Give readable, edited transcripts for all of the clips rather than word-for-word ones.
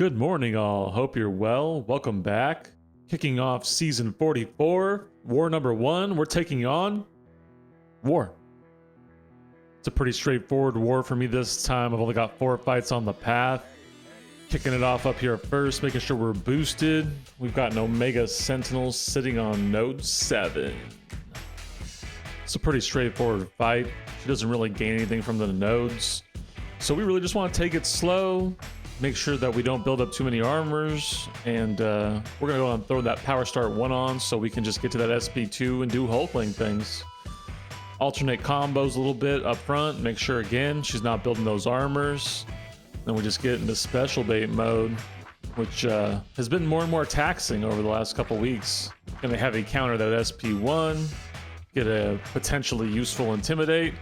Good morning, all. Hope you're well. Welcome back. Kicking off season 44, war number 1. We're taking on war. It's a pretty straightforward war for me this time. I've only got 4 fights on the path. Kicking it off up here first, making sure we're boosted. We've got an Omega Sentinel sitting on node 7. It's a pretty straightforward fight. She doesn't really gain anything from the nodes. So we really just want to take it slow. Make sure that we don't build up too many armors, and we're gonna go and throw that power start 1 on so we can just get to that SP2 and do Hulkling things. Alternate combos a little bit up front, make sure again she's not building those armors. Then we just get into special bait mode, which has been more and more taxing over the last couple weeks. Gonna heavy counter that SP1, get a potentially useful intimidate,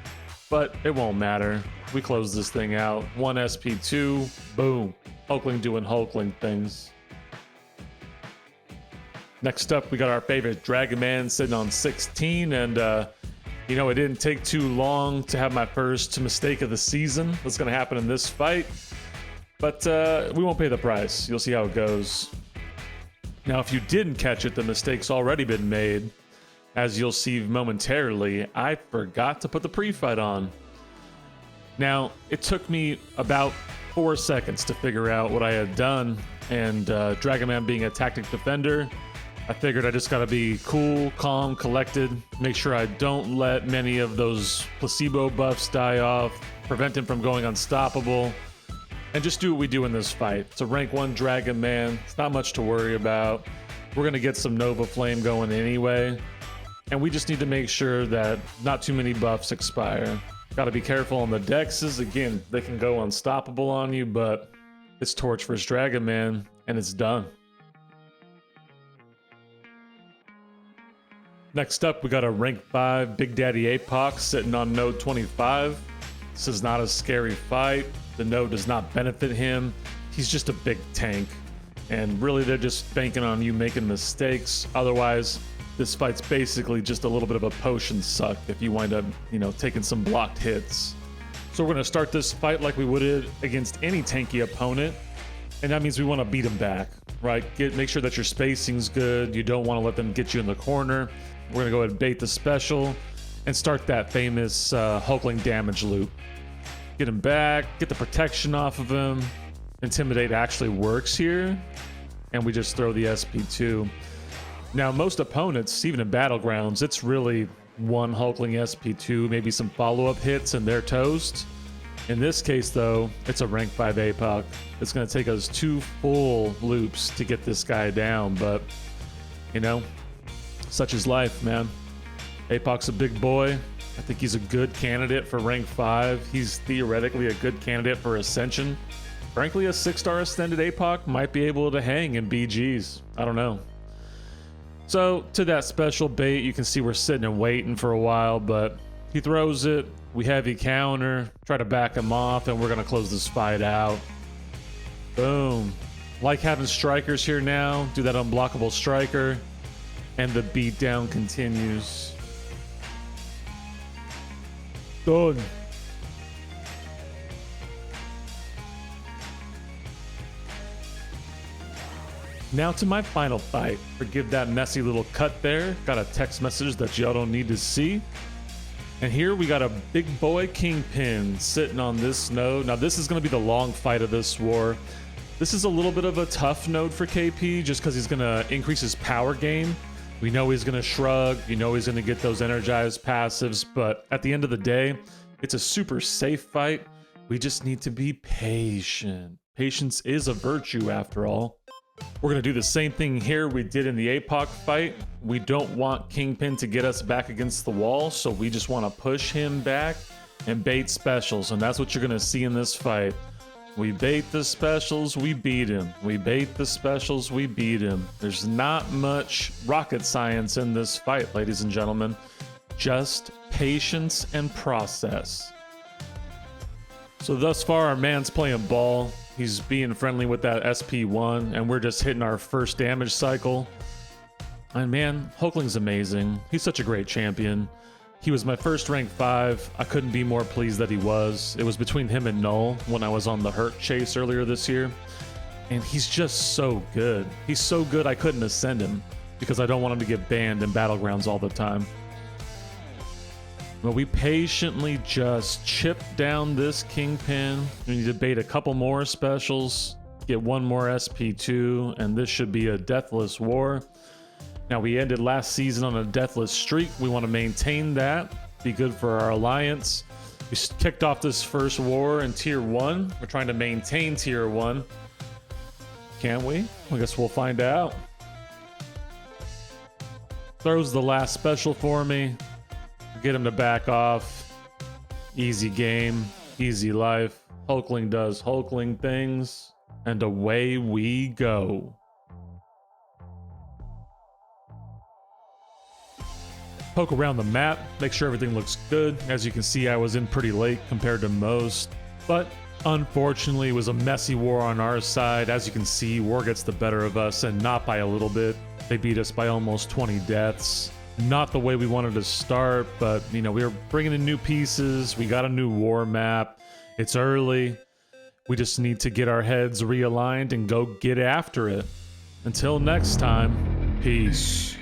but it won't matter. We close this thing out. 1 SP2, boom. Hulkling doing Hulkling things. Next up, we got our favorite Dragon Man sitting on 16, and you know, it didn't take too long to have my first mistake of the season. That's gonna happen in this fight, but we won't pay the price. You'll see how it goes. Now, if you didn't catch it, the mistake's already been made. As you'll see momentarily, I forgot to put the pre-fight on. Now, it took me about 4 seconds to figure out what I had done, and Dragon Man being a tactic defender, I figured I just gotta be cool, calm, collected, make sure I don't let many of those placebo buffs die off, prevent him from going unstoppable, and just do what we do in this fight. It's a rank 1 Dragon Man, it's not much to worry about. We're gonna get some Nova Flame going anyway, and we just need to make sure that not too many buffs expire. Got to be careful on the dexes. Again, they can go unstoppable on you, but it's Torch versus Dragon Man, and it's done. Next up, we got a rank 5 Big Daddy APOC sitting on node 25. This is not a scary fight. The node does not benefit him. He's just a big tank, and really they're just banking on you making mistakes. Otherwise, this fight's basically just a little bit of a potion suck if you wind up, you know, taking some blocked hits. So we're going to start this fight like we would against any tanky opponent, and that means we want to beat them back, right? Make sure that your spacing's good. You don't want to let them get you in the corner. We're going to go ahead and bait the special and start that famous Hulkling damage loop. Get him back, get the protection off of him. Intimidate actually works here, and we just throw the SP2. Now, most opponents, even in Battlegrounds, it's really 1 Hulkling SP2, maybe some follow-up hits, and they're toast. In this case, though, it's a rank 5 APOC. It's going to take us 2 full loops to get this guy down, but, you know, such is life, man. APOC's a big boy. I think he's a good candidate for rank 5. He's theoretically a good candidate for Ascension. Frankly, a 6-star Ascended APOC might be able to hang in BGs. I don't know. So, to that special bait, you can see we're sitting and waiting for a while, but he throws it, we heavy counter, try to back him off, and we're going to close this fight out. Boom. Like having strikers here now, do that unblockable striker, and the beatdown continues. Done. Now to my final fight. Forgive that messy little cut there. Got a text message that y'all don't need to see. And here we got a big boy Kingpin sitting on this node. Now this is going to be the long fight of this war. This is a little bit of a tough node for KP just because he's going to increase his power gain. We know he's going to shrug. You know he's going to get those energized passives. But at the end of the day, it's a super safe fight. We just need to be patient. Patience is a virtue after all. We're going to do the same thing here we did in the APOC fight. We don't want Kingpin to get us back against the wall, so we just want to push him back and bait specials, and that's what you're going to see in this fight. We bait the specials, we beat him. We bait the specials, we beat him. There's not much rocket science in this fight, ladies and gentlemen. Just patience and process. So thus far, our man's playing ball. He's being friendly with that SP1, and we're just hitting our first damage cycle. And man, Hulkling's amazing. He's such a great champion. He was my first rank 5. I couldn't be more pleased that he was. It was between him and Null when I was on the Hurt chase earlier this year. And he's just so good. He's so good I couldn't ascend him because I don't want him to get banned in Battlegrounds all the time. Well, we patiently just chip down this Kingpin. We need to bait a couple more specials, get one more SP2, and this should be a deathless war. Now, we ended last season on a deathless streak. We want to maintain that, be good for our alliance. We kicked off this first war in tier 1. We're trying to maintain tier 1. Can we? I guess we'll find out. Throws the last special for me. Get him to back off. Easy game, easy life. Hulkling does Hulkling things, and away we go. Poke around the map, make sure everything looks good. As you can see, I was in pretty late compared to most, but unfortunately it was a messy war on our side. As you can see, war gets the better of us, and not by a little bit. They beat us by almost 20 deaths. Not the way we wanted to start, but you know, we were bringing in new pieces. We got a new war map. It's early. We just need to get our heads realigned and go get after it. Until next time, peace.